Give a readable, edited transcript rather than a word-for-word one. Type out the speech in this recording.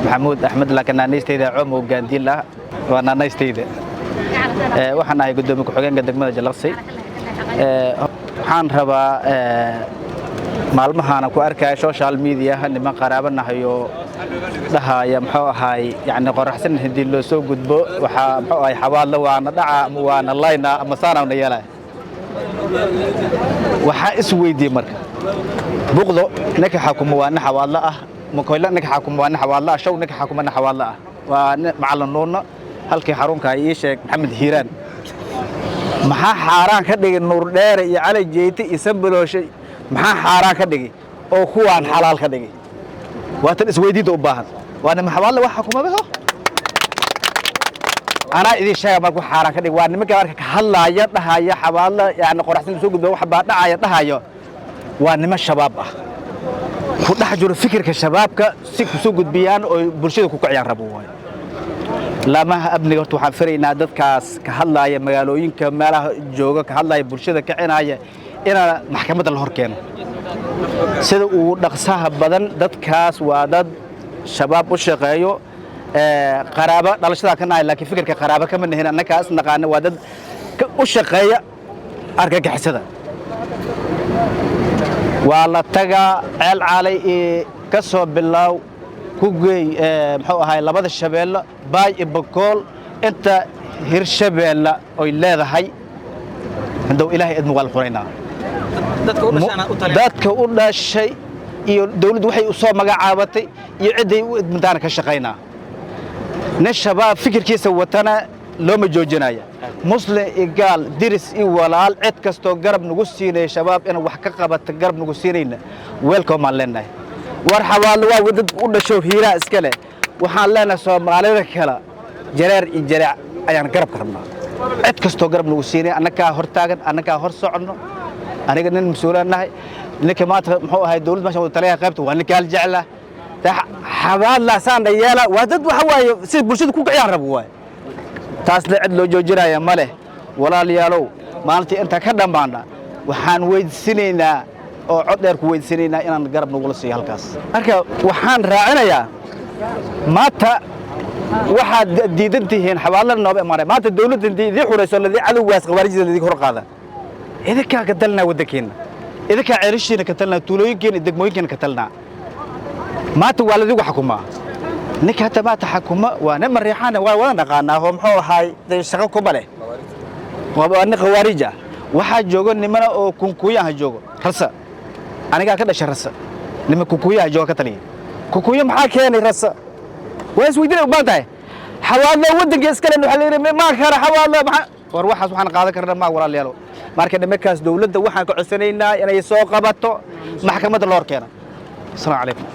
محمود أحمد لكن أنا نيستيدا عمو قاندين له وأنا نيستيدا وحنا هاي قدومي كحوجين قدك ماذا جلسي حان ربا maalmahan ku arkay social media niman qaraabanahayo dhahaaya maxuu ahaay yani qoraxsan hadii loo soo gudbo waxa maxuu ahaay xawaalo waana dhaca waana layna ama saarana yeelay waxa is weydiiyay marka buqdo naka xakumo waana xawaalo ah makoyla naka xakumo waana xawaalo ah shaw naka xakumo waana xawaalo ah waa macallinoona halkii xarunka ay sheeg maxamed hiiraan maxaa xaaraan ka dhigay nuur dheer iyo cali jeyti isabalooshay maxaa xaaraan ka dhigay oo kuwaan xalaal ka dhigay waa tan isweydiinta u baahan waana maxawaale waxa xukumadeeyo ana idin sheegay markuu xaaraan ka dhigay waa nimanka marka ka hadlaaya dhahaaya xawaale yani qoraxsan soo gudbo wax baa dhacaya dhahayo waa niman shabaab ah ku dhax jiro fikirka shabaabka si ku soo gudbiyaan oo bulshada ku kiciyaan rabo way lamaha abniga horta waxaan faraynaa dadkaas ka hadlaaya magaalooyinka meelaha jooga ka hadlaaya bulshada kicinaya ina maxkamadda la horkeeno sida uu dhaqsaha badan dadkaas waa dad shabaab u shaqeeyo qaraabo dhalashada ka nahay laakiin fikirka qaraabo kama nahin annakaas naqaan waa dad u shaqeeya argagixisada waa la taga ceel caalay ka soo bilaaw ku geey muxuu ahaay labada shabeelle baay iyo bakool inta hirshabeelle ay leedahay haduu ilaahay idmo wal xuraynaa dadka u dhashay iyo dawladdu waxay u soo magacaabatay iyo ciday u idmintaan ka shaqeynaa nashabaab fikirkiisa watana loo ma joojinaya muslim igaal diris i walaal cid kasto garab nagu siinay shabaab in wax ka qabata garab nagu siinayna welcome aan leenahay war xawaalo waa wadad u dhasho hiira iska leh waxaan leenahay Soomaalida kala jareer i jareec ayaan garab karnaa cid kasto garab nagu siinay annaka hor taagan annaka hor socono aniga nin mas'uulanahay ninka maanta muxuu ahay dawladda meesha wada taliyaha qaybta waa ninka jecla xawaal la saan dhayeela waa dad waxa waaye si bulshada ku kiciyaan rabo waay taas la cid loo joojinaya ma leh walaalayaalow maalintii inta ka dhamaana waxaan weydiisanaynaa oo cod dheer ku weydiisanaynaa inaan garab nagu siiyo halkaas marka waxaan raacinayaa maanta waxaad diidantihiin xawaalada nooba imaanay maanta dawladda idii xurayso ladii cadowgaas qabaarjida ladii hor qaada idinka ka dalna wadakeena idinka ceelishiina ka talna tuulooyinkeena degmooyinkeena ka talna maanta waa ladii wax xukuma ninka hata maanta xukuma waa nin mariixana waa wada dhaqaanaa oo muxuu ahaay shaqo kuma leh waa nin khawaarij ah waxa joogo nimana oo kunkuyaha joogo rasa aniga ka dhashay rasa nima kunkuyaha joogo ka taliya kunkuya maxaa keenay rasa waa isweydiin u baantahay xawaalo wadanka iska leh waxa leeyahay ma kara xawaalo war waxaas waxaan qaadan karnaa ma walaalayaal marka nimankaas dawladda waxaan ka codsanaynaa inay soo qabato maxkamadda loo horkeeno. Assalaamu calaykum.